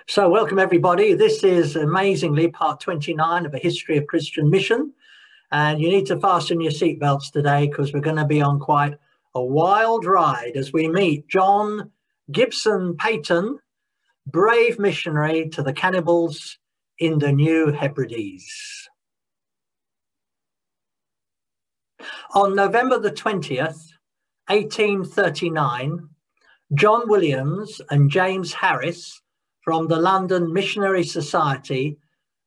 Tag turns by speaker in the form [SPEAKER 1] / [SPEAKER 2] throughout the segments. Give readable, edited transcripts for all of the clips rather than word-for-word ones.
[SPEAKER 1] So welcome everybody. This is amazingly part 29 of A History of Christian Mission. And you need to fasten your seatbelts today because we're going to be on quite a wild ride as we meet John Gibson Paton, brave missionary to the Cannibals in the New Hebrides. On November the 20th, 1839, John Williams and James Harris from the London Missionary Society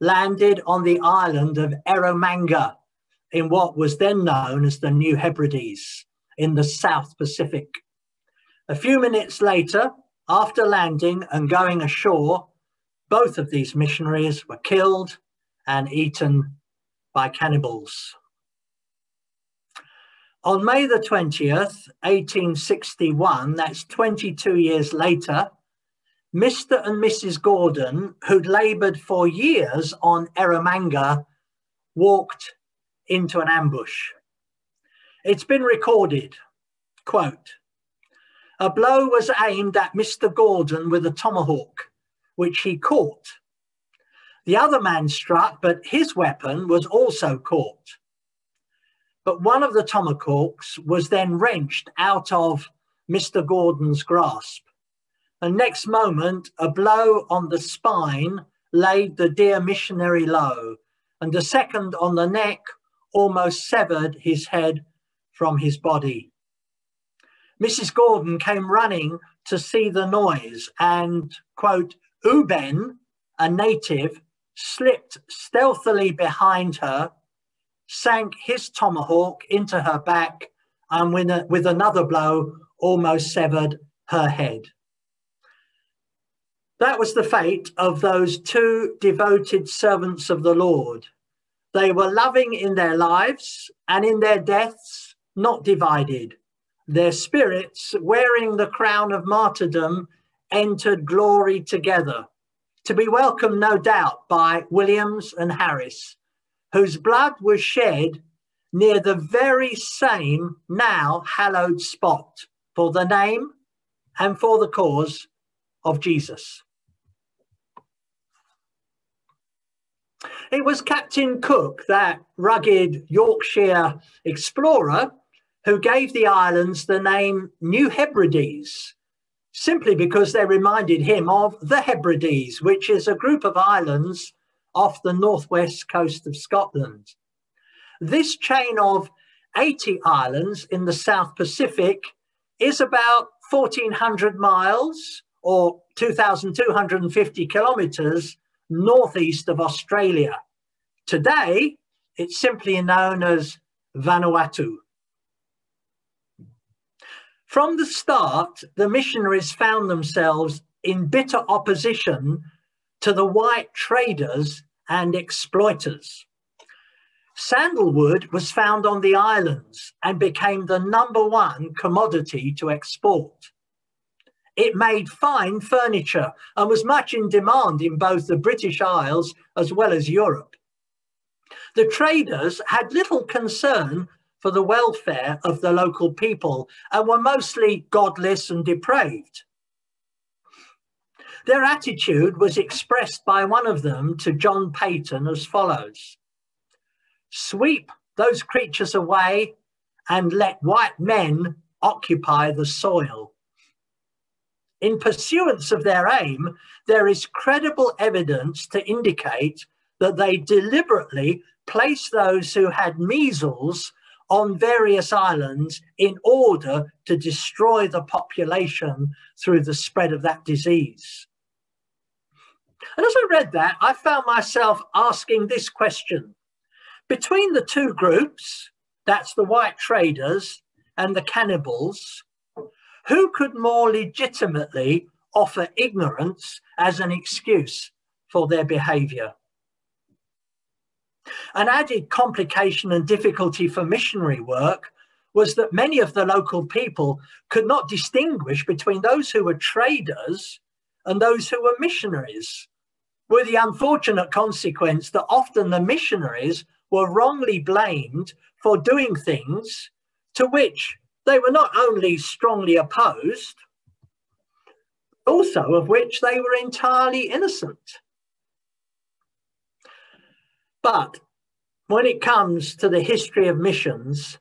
[SPEAKER 1] landed on the island of Eromanga in what was then known as the New Hebrides in the South Pacific. A few minutes later, after landing and going ashore, both of these missionaries were killed and eaten by cannibals. On May the 20th, 1861, that's 22 years later, Mr. and Mrs. Gordon, who'd laboured for years on Eromanga, walked into an ambush. It's been recorded, quote, "A blow was aimed at Mr. Gordon with a tomahawk, which he caught. The other man struck, but his weapon was also caught. But one of the tomahawks was then wrenched out of Mr. Gordon's grasp. And next moment, a blow on the spine laid the dear missionary low, and a second on the neck almost severed his head from his body. Mrs. Gordon came running to see the noise and, quote, Uben, a native, slipped stealthily behind her, sank his tomahawk into her back, and with another blow almost severed her head." That was the fate of those two devoted servants of the Lord. They were loving in their lives and in their deaths, not divided. Their spirits, wearing the crown of martyrdom, entered glory together, to be welcomed, no doubt, by Williams and Harris, whose blood was shed near the very same now hallowed spot for the name and for the cause of Jesus. It was Captain Cook, that rugged Yorkshire explorer, who gave the islands the name New Hebrides, simply because they reminded him of the Hebrides, which is a group of islands off the northwest coast of Scotland. This chain of 80 islands in the South Pacific is about 1,400 miles or 2,250 kilometres northeast of Australia. Today, it's simply known as Vanuatu. From the start, the missionaries found themselves in bitter opposition to the white traders and exploiters. Sandalwood was found on the islands and became the #1 commodity to export. It made fine furniture and was much in demand in both the British Isles as well as Europe. The traders had little concern for the welfare of the local people and were mostly godless and depraved. Their attitude was expressed by one of them to John Paton as follows: "Sweep those creatures away and let white men occupy the soil." In pursuance of their aim, there is credible evidence to indicate that they deliberately placed those who had measles on various islands in order to destroy the population through the spread of that disease. And as I read that, I found myself asking this question. Between the two groups, that's the white traders and the cannibals, who could more legitimately offer ignorance as an excuse for their behaviour? An added complication and difficulty for missionary work was that many of the local people could not distinguish between those who were traders and those who were missionaries, with the unfortunate consequence that often the missionaries were wrongly blamed for doing things to which they were not only strongly opposed, also of which they were entirely innocent. But when it comes to the history of missions,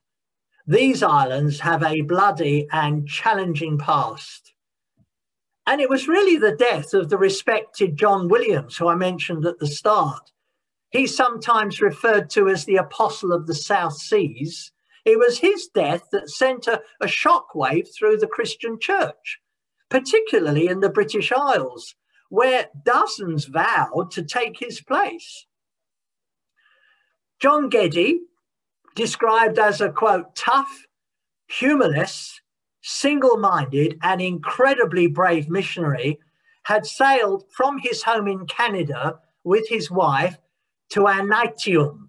[SPEAKER 1] these islands have a bloody and challenging past. And it was really the death of the respected John Williams, who I mentioned at the start. He's sometimes referred to as the Apostle of the South Seas. It was his death that sent a shockwave through the Christian church, particularly in the British Isles, where dozens vowed to take his place. John Geddy, described as a, quote, tough, humorless, single-minded and incredibly brave missionary, had sailed from his home in Canada with his wife to Aneityum.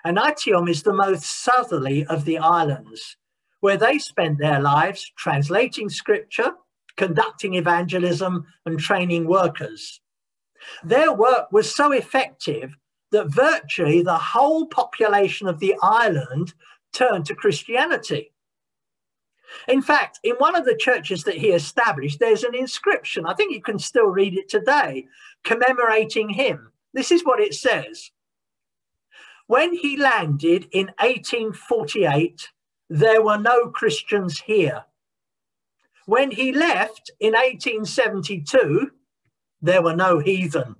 [SPEAKER 1] Aneityum is the most southerly of the islands, where they spent their lives translating scripture, conducting evangelism and training workers. Their work was so effective that virtually the whole population of the island turned to Christianity. In fact, in one of the churches that he established, there's an inscription, I think you can still read it today, commemorating him. This is what it says. When he landed in 1848, there were no Christians here. When he left in 1872, there were no heathen.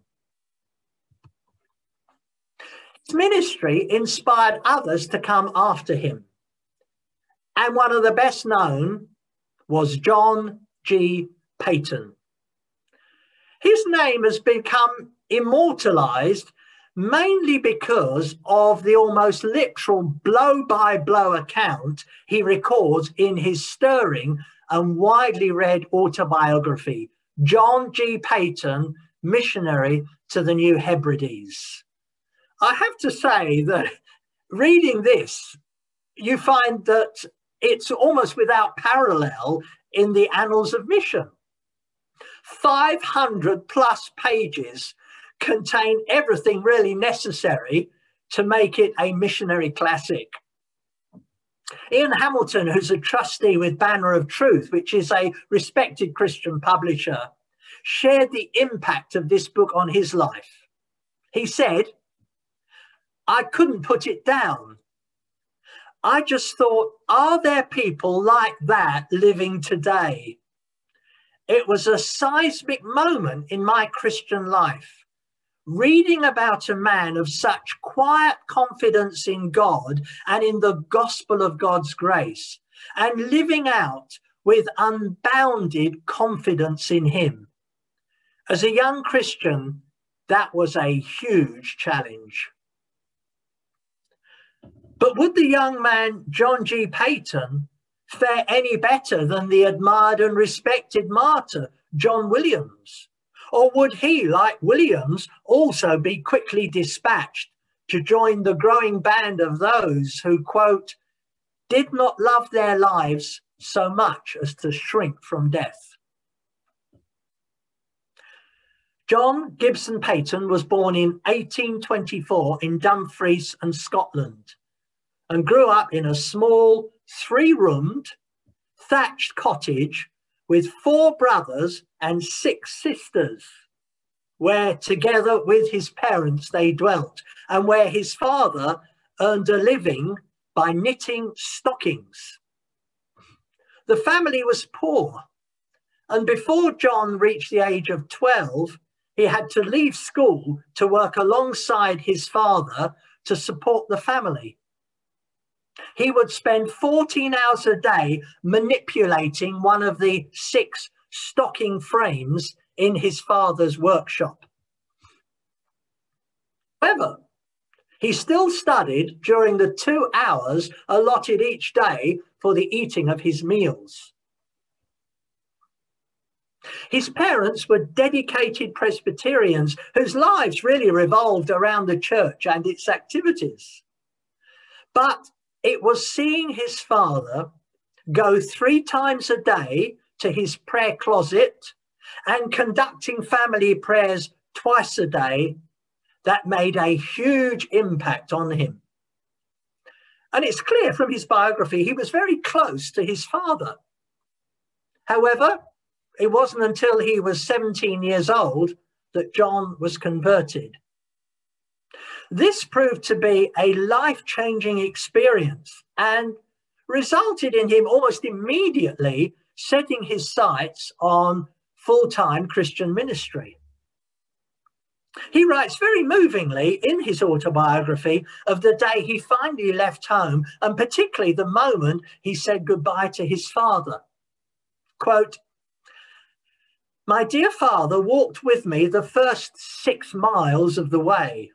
[SPEAKER 1] His ministry inspired others to come after him. And one of the best known was John G. Paton. His name has become immortalized mainly because of the almost literal blow-by-blow account he records in his stirring and widely read autobiography, John G. Paton, Missionary to the New Hebrides. I have to say that reading this, you find that it's almost without parallel in the annals of mission. 500 plus pages contain everything really necessary to make it a missionary classic. Ian Hamilton, who's a trustee with Banner of Truth, which is a respected Christian publisher, shared the impact of this book on his life. He said, I couldn't put it down. I just thought, are there people like that living today? It was a seismic moment in my Christian life, reading about a man of such quiet confidence in God and in the gospel of God's grace, and living out with unbounded confidence in him. As a young Christian, that was a huge challenge. But would the young man, John G. Paton, fare any better than the admired and respected martyr, John Williams? Or would he, like Williams, also be quickly dispatched to join the growing band of those who, quote, did not love their lives so much as to shrink from death? John Gibson Paton was born in 1824 in Dumfries and Scotland, and grew up in a small 3-roomed thatched cottage with 4 brothers and 6 sisters, where together with his parents they dwelt, and where his father earned a living by knitting stockings. The family was poor, and before John reached the age of 12, he had to leave school to work alongside his father to support the family. He would spend 14 hours a day manipulating one of the 6 stocking frames in his father's workshop. However, he still studied during the 2 hours allotted each day for the eating of his meals. His parents were dedicated Presbyterians whose lives really revolved around the church and its activities. But it was seeing his father go 3 times a day to his prayer closet and conducting family prayers twice a day that made a huge impact on him. And it's clear from his biography he was very close to his father. However, it wasn't until he was 17 years old that John was converted. This proved to be a life-changing experience and resulted in him almost immediately setting his sights on full-time Christian ministry. He writes very movingly in his autobiography of the day he finally left home, and particularly the moment he said goodbye to his father. Quote, "My dear father walked with me the first 6 miles of the way.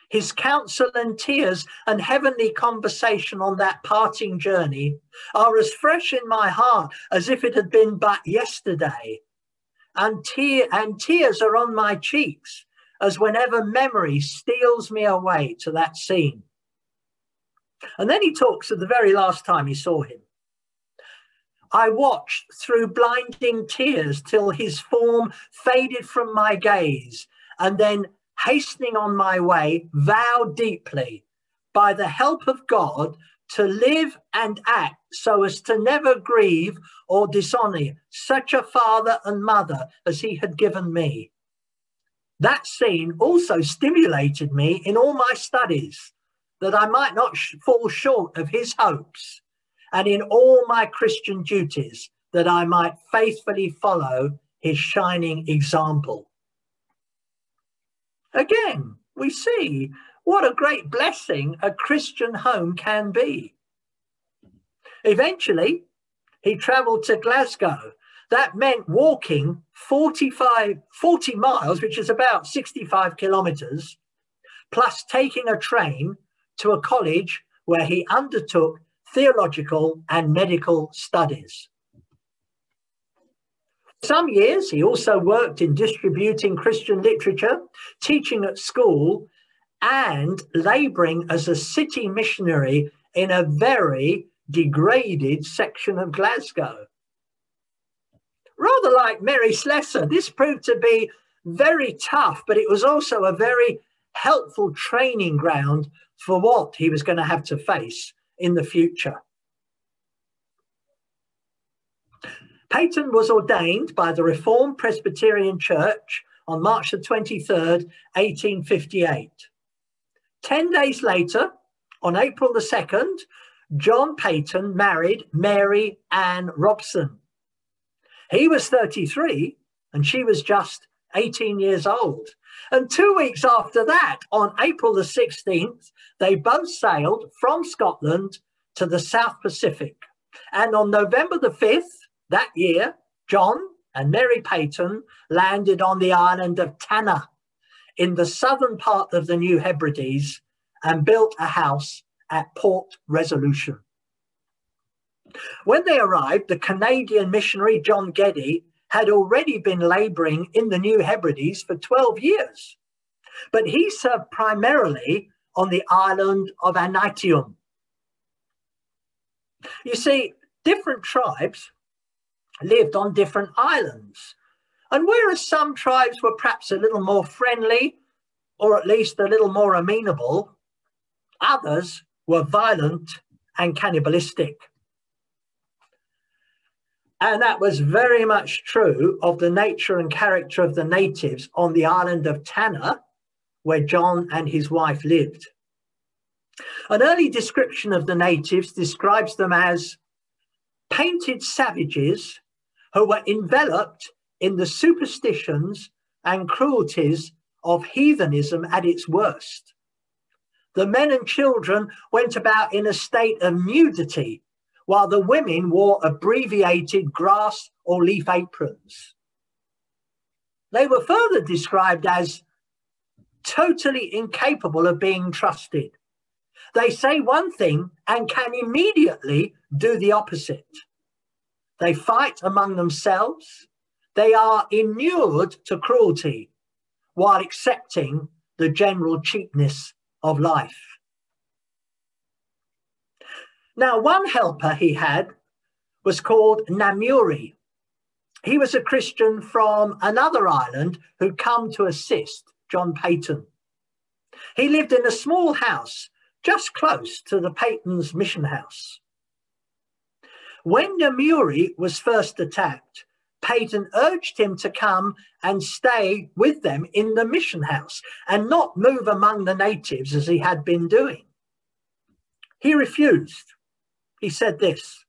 [SPEAKER 1] His counsel and tears and heavenly conversation on that parting journey are as fresh in my heart as if it had been but yesterday. And tears are on my cheeks as whenever memory steals me away to that scene." And then he talks of the very last time he saw him. "I watched through blinding tears till his form faded from my gaze, and then hastening on my way, vowed deeply, by the help of God, to live and act so as to never grieve or dishonor such a father and mother as he had given me. That scene also stimulated me in all my studies, that I might not fall short of his hopes, and in all my Christian duties, that I might faithfully follow his shining example." Again, we see what a great blessing a Christian home can be. Eventually, he travelled to Glasgow. That meant walking 40 miles, which is about 65 kilometres, plus taking a train to a college where he undertook theological and medical studies. Some years, he also worked in distributing Christian literature, teaching at school, and labouring as a city missionary in a very degraded section of Glasgow. Rather like Mary Slessor, this proved to be very tough, but it was also a very helpful training ground for what he was going to have to face in the future. Paton was ordained by the Reformed Presbyterian Church on March the 23rd, 1858. 10 days later, on April the 2nd, John Paton married Mary Ann Robson. He was 33 and she was just 18 years old. And 2 weeks after that, on April the 16th, they both sailed from Scotland to the South Pacific. And on November the 5th, that year, John and Mary Paton landed on the island of Tanna in the southern part of the New Hebrides and built a house at Port Resolution. When they arrived, the Canadian missionary John Geddy had already been labouring in the New Hebrides for 12 years, but he served primarily on the island of Anitium. You see, different tribes lived on different islands. And whereas some tribes were perhaps a little more friendly, or at least a little more amenable, others were violent and cannibalistic. And that was very much true of the nature and character of the natives on the island of Tanna, where John and his wife lived. An early description of the natives describes them as painted savages who were enveloped in the superstitions and cruelties of heathenism at its worst. The men and children went about in a state of nudity, while the women wore abbreviated grass or leaf aprons. They were further described as totally incapable of being trusted. They say one thing and can immediately do the opposite. They fight among themselves. They are inured to cruelty while accepting the general cheapness of life. Now, one helper he had was called Namuri. He was a Christian from another island who'd come to assist John Paton. He lived in a small house just close to the Paton's mission house. When Missionary was first attacked, Paton urged him to come and stay with them in the mission house and not move among the natives as he had been doing. He refused. He said this: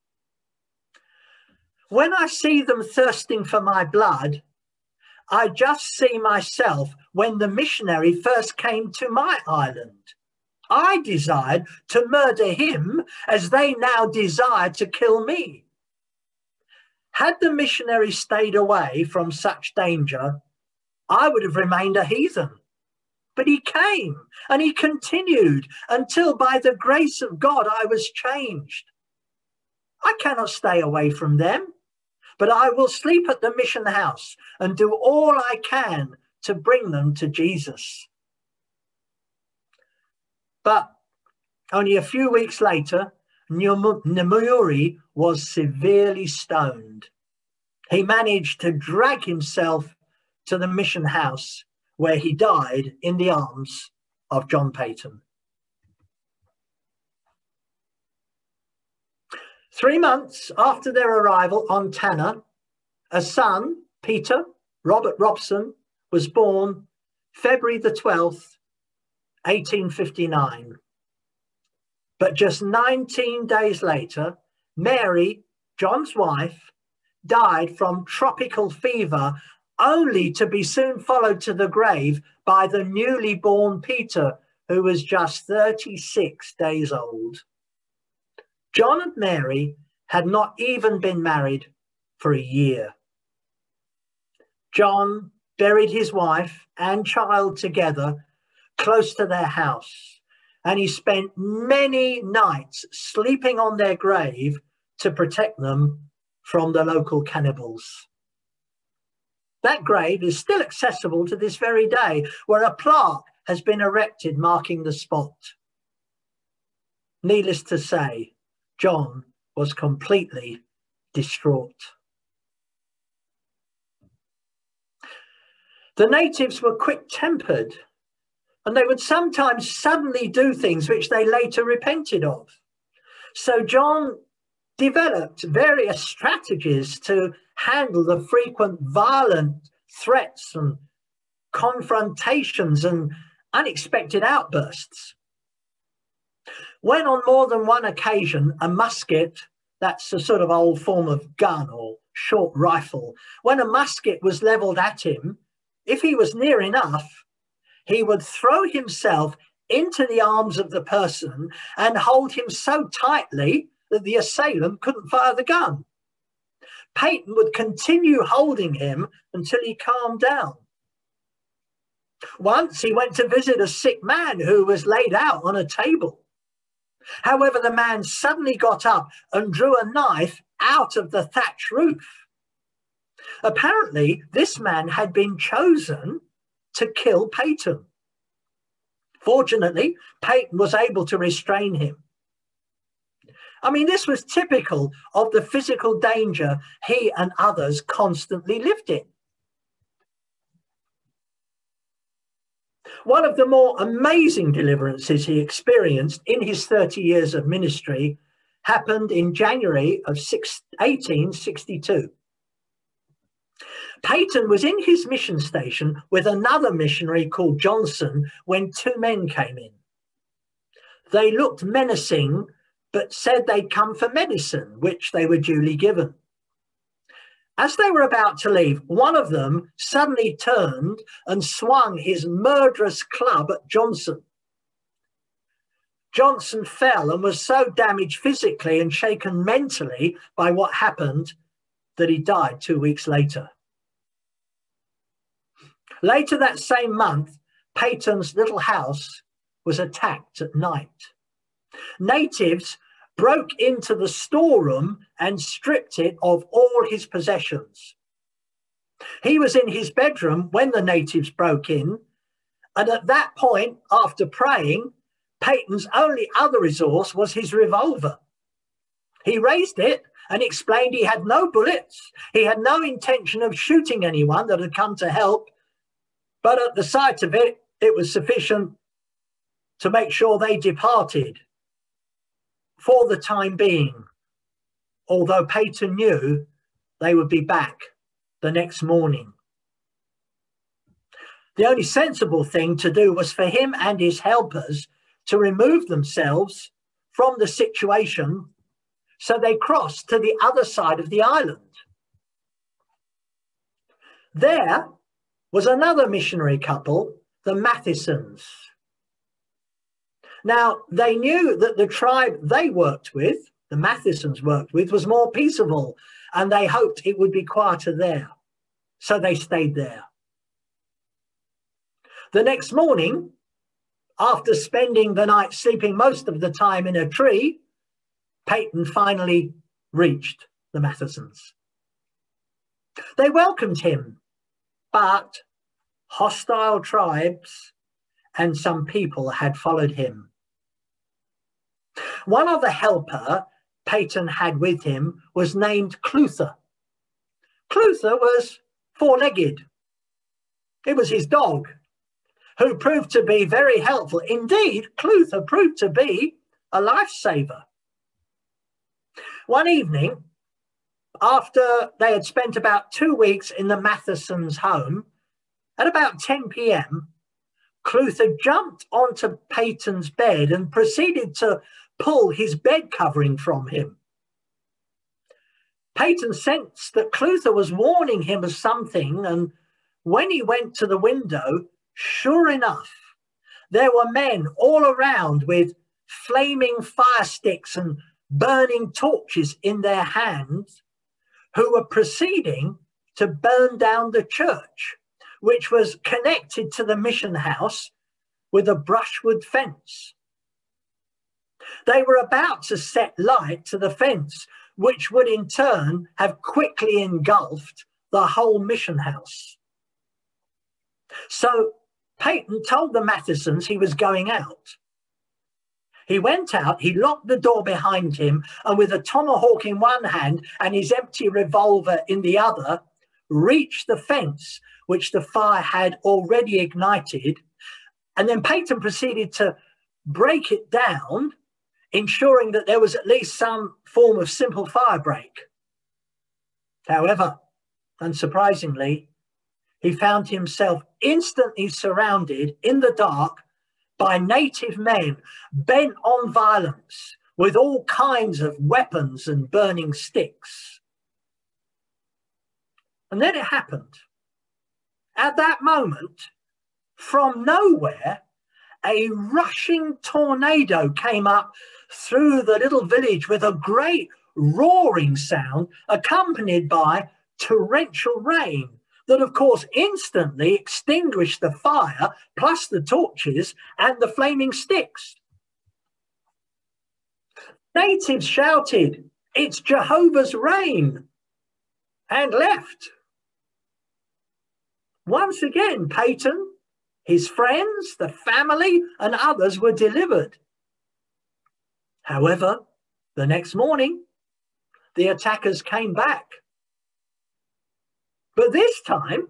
[SPEAKER 1] "When I see them thirsting for my blood, I just see myself when the missionary first came to my island. I desired to murder him as they now desire to kill me. Had the missionary stayed away from such danger, I would have remained a heathen. But he came and he continued until by the grace of God I was changed. I cannot stay away from them, but I will sleep at the mission house and do all I can to bring them to Jesus." But only a few weeks later, Missionary was severely stoned. He managed to drag himself to the mission house, where he died in the arms of John Paton. 3 months after their arrival on Tanna, a son, Peter Robert Robson, was born February the 12th, 1859. But just 19 days later, Mary, John's wife, died from tropical fever, only to be soon followed to the grave by the newly born Peter, who was just 36 days old. John and Mary had not even been married for a year. John buried his wife and child together close to their house, and he spent many nights sleeping on their grave to protect them from the local cannibals. That grave is still accessible to this very day, where a plaque has been erected marking the spot. Needless to say, John was completely distraught. The natives were quick-tempered, and they would sometimes suddenly do things which they later repented of. So John developed various strategies to handle the frequent violent threats and confrontations and unexpected outbursts. When on more than one occasion a musket, that's a sort of old form of gun or short rifle, when a musket was levelled at him, if he was near enough, he would throw himself into the arms of the person and hold him so tightly that the assailant couldn't fire the gun. Paton would continue holding him until he calmed down. Once he went to visit a sick man who was laid out on a table. However, the man suddenly got up and drew a knife out of the thatch roof. Apparently, this man had been chosen to kill Paton. Fortunately, Paton was able to restrain him. I mean, this was typical of the physical danger he and others constantly lived in. One of the more amazing deliverances he experienced in his 30 years of ministry happened in January of 1862. Paton was in his mission station with another missionary called Johnson when two men came in. They looked menacing, but said they'd come for medicine, which they were duly given. As they were about to leave, one of them suddenly turned and swung his murderous club at Johnson. Johnson fell and was so damaged physically and shaken mentally by what happened that he died 2 weeks later. Later that same month, Paton's little house was attacked at night. Natives broke into the storeroom and stripped it of all his possessions. He was in his bedroom when the natives broke in, and at that point, after praying, Paton's only other resource was his revolver. He raised it and explained he had no bullets. He had no intention of shooting anyone that had come to help, but at the sight of it, it was sufficient to make sure they departed for the time being, although Paton knew they would be back the next morning. The only sensible thing to do was for him and his helpers to remove themselves from the situation, so they crossed to the other side of the island. There was another missionary couple, the Mathesons. Now, they knew that the tribe they worked with, the Mathesons worked with, was more peaceable, and they hoped it would be quieter there. So they stayed there. The next morning, after spending the night sleeping most of the time in a tree, Paton finally reached the Mathesons. They welcomed him, but hostile tribes and some people had followed him. One other helper Paton had with him was named Clutha. Clutha was four-legged. It was his dog, who proved to be very helpful. Indeed, Clutha proved to be a lifesaver. One evening, after they had spent about 2 weeks in the Mathesons' home, at about 10 p.m., Clutha jumped onto Paton's bed and proceeded to pull his bed covering from him. Paton sensed that Clutha was warning him of something, and when he went to the window, sure enough, there were men all around with flaming fire sticks and burning torches in their hands, who were proceeding to burn down the church, which was connected to the mission house with a brushwood fence. They were about to set light to the fence, which would in turn have quickly engulfed the whole mission house. So Paton told the Mathesons he was going out. He went out, he locked the door behind him, and with a tomahawk in one hand and his empty revolver in the other, reached the fence, which the fire had already ignited. And then Paton proceeded to break it down, ensuring that there was at least some form of simple fire break. However, unsurprisingly, he found himself instantly surrounded in the dark by native men bent on violence with all kinds of weapons and burning sticks. And then it happened. At that moment, from nowhere, a rushing tornado came up through the little village with a great roaring sound, accompanied by torrential rain that, of course, instantly extinguished the fire, plus the torches and the flaming sticks. Natives shouted, "It's Jehovah's rain," and left. Once again, Paton, his friends, the family, and others were delivered. However, the next morning, the attackers came back. But this time,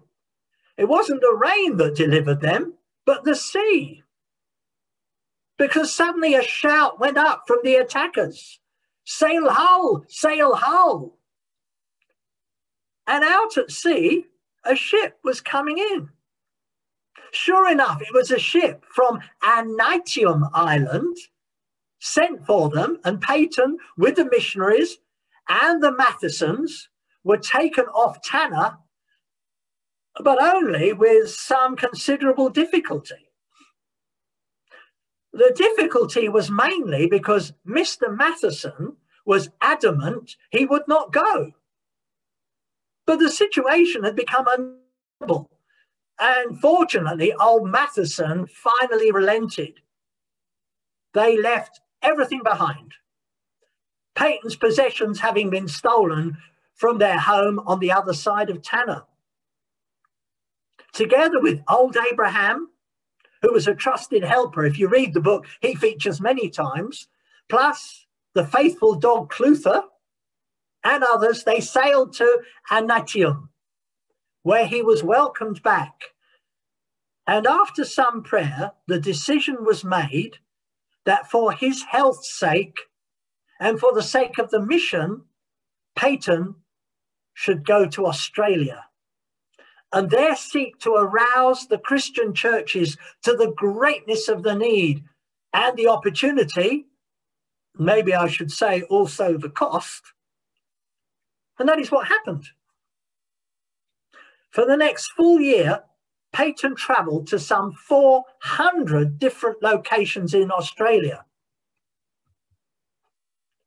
[SPEAKER 1] it wasn't the rain that delivered them, but the sea. Because suddenly a shout went up from the attackers, "Sail hull, sail hull." And out at sea, a ship was coming in. Sure enough, it was a ship from Anitium Island, sent for them, and Paton, with the missionaries and the Mathesons, were taken off Tanna, but only with some considerable difficulty. The difficulty was mainly because Mr. Matheson was adamant he would not go. But the situation had become unbearable, and fortunately, old Matheson finally relented. They left everything behind, Paton's possessions having been stolen from their home on the other side of Tanna. Together with old Abraham, who was a trusted helper, if you read the book, he features many times, plus the faithful dog Clutha and others, they sailed to Anatium, where he was welcomed back And after some prayer, the decision was made that for his health's sake and for the sake of the mission, Paton should go to Australia and there seek to arouse the Christian churches to the greatness of the need and the opportunity, maybe I should say also the cost. And that is what happened. For the next full year, Paton travelled to some 400 different locations in Australia.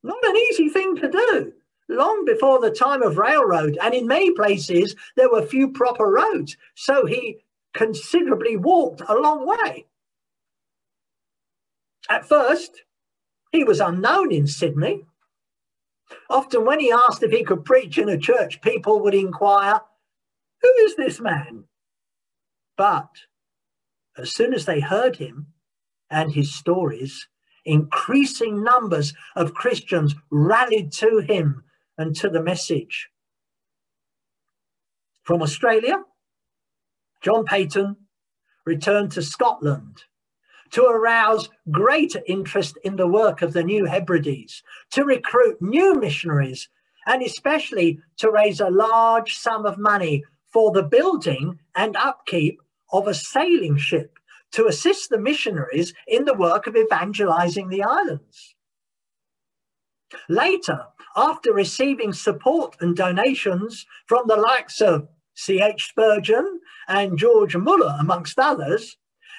[SPEAKER 1] Not an easy thing to do, long before the time of railroad, and in many places there were few proper roads, so he considerably walked a long way. At first, he was unknown in Sydney. Often when he asked if he could preach in a church, people would inquire, "Who is this man?" But as soon as they heard him and his stories, increasing numbers of Christians rallied to him and to the message. From Australia, John Paton returned to Scotland to arouse greater interest in the work of the New Hebrides, to recruit new missionaries, and especially to raise a large sum of money for the building and upkeep of a sailing ship to assist the missionaries in the work of evangelizing the islands. Later, after receiving support and donations from the likes of C.H. Spurgeon and George Muller, amongst others,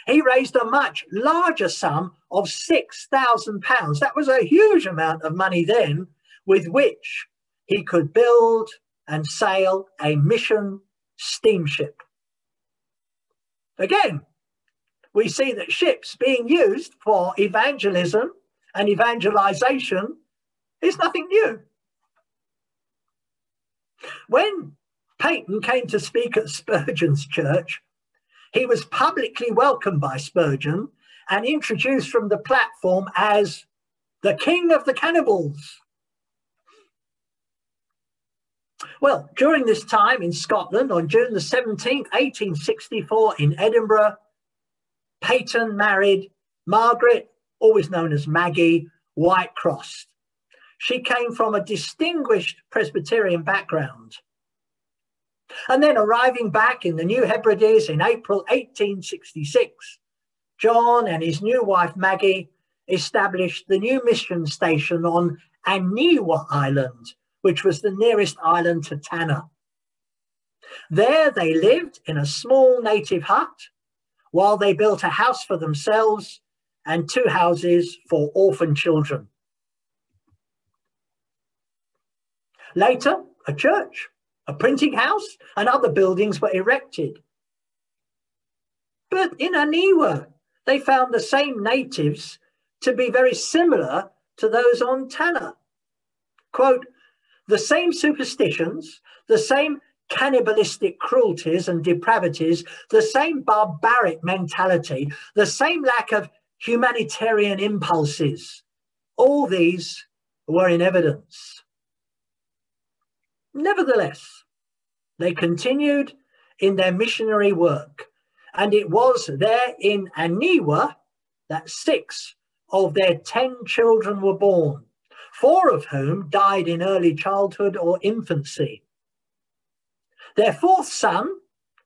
[SPEAKER 1] he raised a much larger sum of £6,000. That was a huge amount of money then, with which he could build and sail a mission steamship. Again, we see that ships being used for evangelism and evangelization is nothing new. When Paton came to speak at Spurgeon's church, he was publicly welcomed by Spurgeon and introduced from the platform as the King of the Cannibals. Well, during this time in Scotland, on June the 17th, 1864, in Edinburgh, Paton married Margaret, always known as Maggie, Whitecross. She came from a distinguished Presbyterian background. And then arriving back in the New Hebrides in April 1866, John and his new wife Maggie established the new mission station on Aniwa Island, which was the nearest island to Tanna. There they lived in a small native hut while they built a house for themselves and 2 houses for orphan children. Later, a church, a printing house, and other buildings were erected. But in Aniwa, they found the same natives to be very similar to those on Tanna. Quote, the same superstitions, the same cannibalistic cruelties and depravities, the same barbaric mentality, the same lack of humanitarian impulses. All these were in evidence. Nevertheless, they continued in their missionary work, and it was there in Aniwa that 6 of their 10 children were born, 4 of whom died in early childhood or infancy. Their 4th son,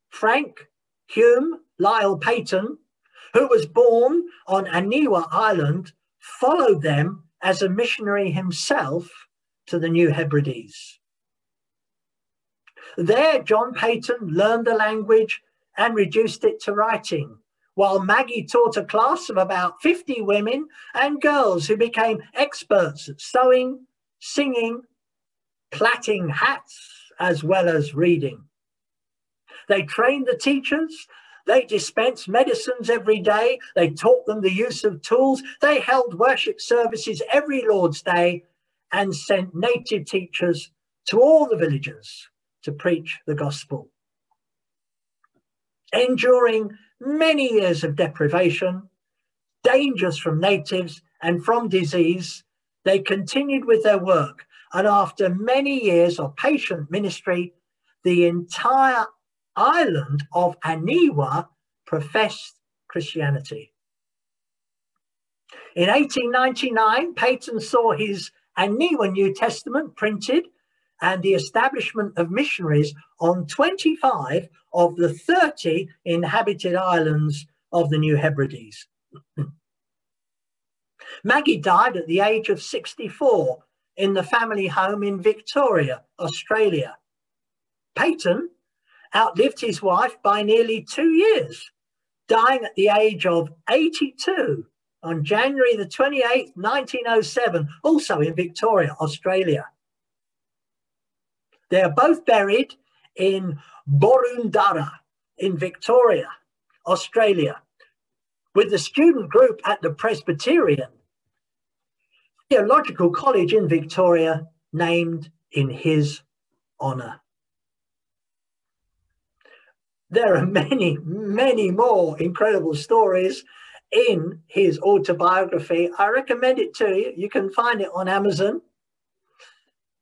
[SPEAKER 1] Frank Hume Lyle Paton, who was born on Aniwa Island, followed them as a missionary himself to the New Hebrides. There, John Paton learned the language and reduced it to writing, while Maggie taught a class of about 50 women and girls who became experts at sewing, singing, plaiting hats, as well as reading. They trained the teachers, they dispensed medicines every day, they taught them the use of tools, they held worship services every Lord's Day and sent native teachers to all the villages to preach the gospel. Enduring many years of deprivation, dangers from natives and from disease, they continued with their work, and after many years of patient ministry, the entire island of Aniwa professed Christianity. In 1899, Paton saw his Aniwa New Testament printed and the establishment of missionaries on 25 of the 30 inhabited islands of the New Hebrides. Maggie died at the age of 64 in the family home in Victoria, Australia. Paton outlived his wife by nearly 2 years, dying at the age of 82 on January the 28th, 1907, also in Victoria, Australia. They are both buried in Boroondara in Victoria, Australia, with the student group at the Presbyterian Theological College in Victoria named in his honour. There are many, many more incredible stories in his autobiography. I recommend it to you. You can find it on Amazon.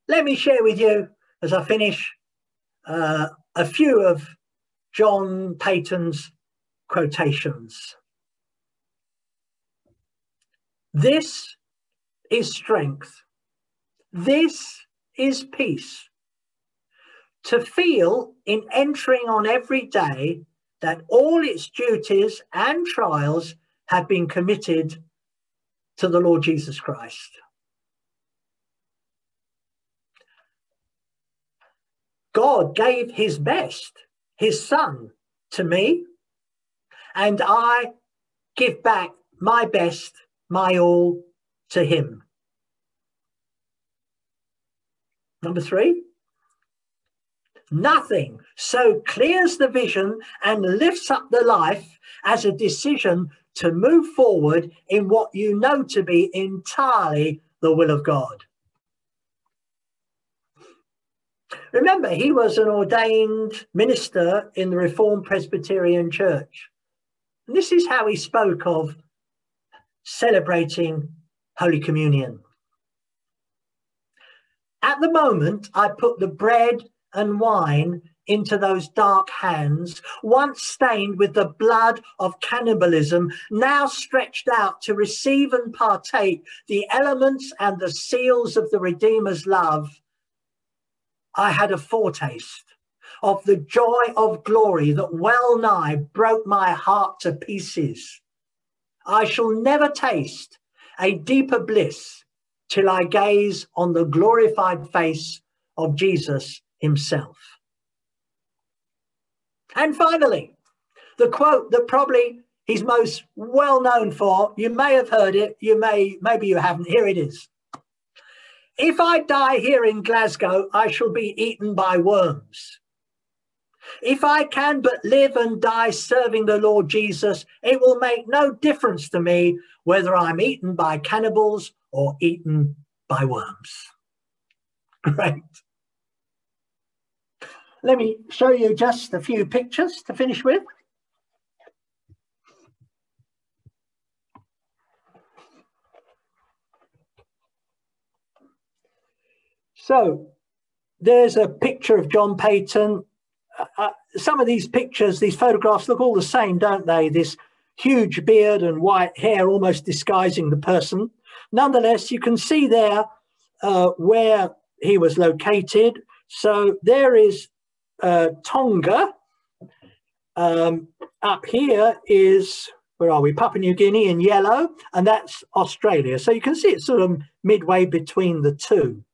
[SPEAKER 1] Let me share with you, as I finish, a few of John Paton's quotations. This is strength. This is peace. To feel in entering on every day that all its duties and trials have been committed to the Lord Jesus Christ. God gave his best, his son, to me, and I give back my best, my all, to him. Number 3, nothing so clears the vision and lifts up the life as a decision to move forward in what you know to be entirely the will of God. Remember, he was an ordained minister in the Reformed Presbyterian Church. And this is how he spoke of celebrating Holy Communion. At the moment, I put the bread and wine into those dark hands, once stained with the blood of cannibalism, now stretched out to receive and partake the elements and the seals of the Redeemer's love. I had a foretaste of the joy of glory that well nigh broke my heart to pieces. I shall never taste a deeper bliss till I gaze on the glorified face of Jesus himself. And finally, the quote that probably he's most well known for, you may have heard it, maybe you haven't, here it is. If I die here in Glasgow, I shall be eaten by worms. If I can but live and die serving the Lord Jesus, it will make no difference to me whether I'm eaten by cannibals or eaten by worms. Great. Let me show you just a few pictures to finish with. So there's a picture of John Paton. Some of these pictures, these photographs look all the same, don't they? This huge beard and white hair almost disguising the person. Nonetheless, you can see there where he was located. So there is Tonga. Up here is, where are we? Papua New Guinea in yellow, and that's Australia. So you can see it's sort of midway between the two.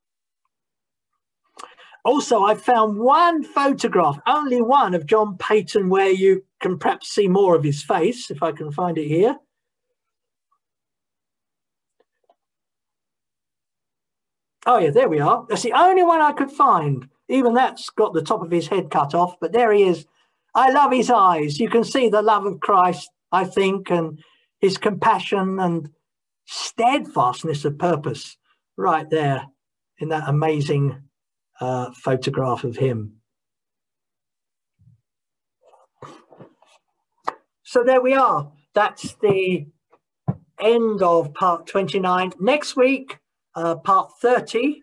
[SPEAKER 1] Also, I found one photograph, only one, of John Paton where you can perhaps see more of his face, if I can find it here. Oh yeah, there we are. That's the only one I could find. Even that's got the top of his head cut off, but there he is. I love his eyes. You can see the love of Christ, I think, and his compassion and steadfastness of purpose right there in that amazing photograph of him. So there we are. That's the end of part 29. Next week, part 30,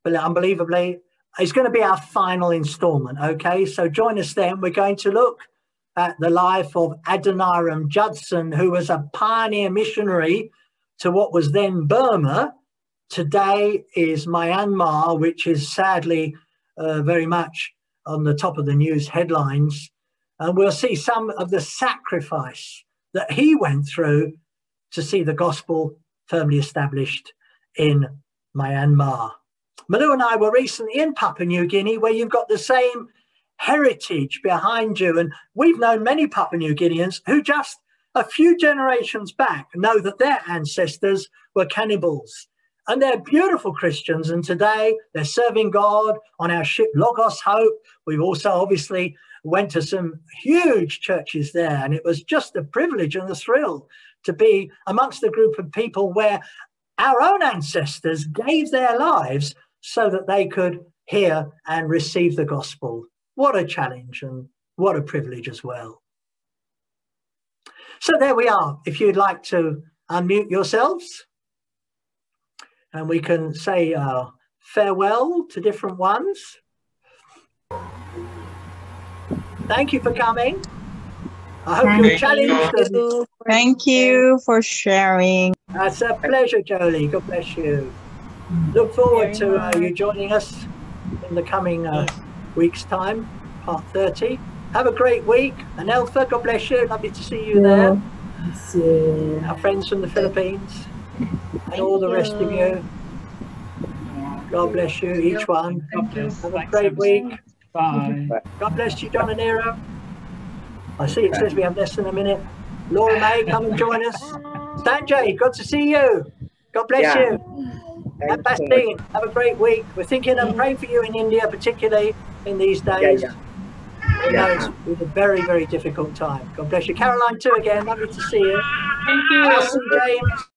[SPEAKER 1] unbelievably, is going to be our final installment. Okay, so join us then. We're going to look at the life of Adoniram Judson, who was a pioneer missionary to what was then Burma. Today is Myanmar, which is sadly very much on the top of the news headlines. And we'll see some of the sacrifice that he went through to see the gospel firmly established in Myanmar. Malou and I were recently in Papua New Guinea, where you've got the same heritage behind you. And we've known many Papua New Guineans who just a few generations back know that their ancestors were cannibals. And they're beautiful Christians. And today they're serving God on our ship Logos Hope. We've also obviously went to some huge churches there. And it was just a privilege and a thrill to be amongst a group of people where our own ancestors gave their lives so that they could hear and receive the gospel. What a challenge and what a privilege as well. So there we are. If you'd like to unmute yourselves, and we can say farewell to different ones. Thank you for coming. I hope you're challenged.
[SPEAKER 2] Thank you for sharing.
[SPEAKER 1] It's a pleasure, Jolie. God bless you. Look forward to you joining us in the coming week's time, part 30. Have a great week. And Elfa, God bless you. Lovely to see you there. Our friends from the Philippines and all the rest of you. God bless you, each one. Have a great week.
[SPEAKER 3] Bye.
[SPEAKER 1] God bless you, John and Nero. I see it says we have less than a minute. Laura May, come and join us. Sanjay, good to see you. God bless you. And Bastine, have a great week. We're thinking and praying for you in India, particularly in these days. We know it's been a very, very difficult time. God bless you. Caroline, too, again. Lovely to see you.
[SPEAKER 3] Thank you.
[SPEAKER 1] Alison, James.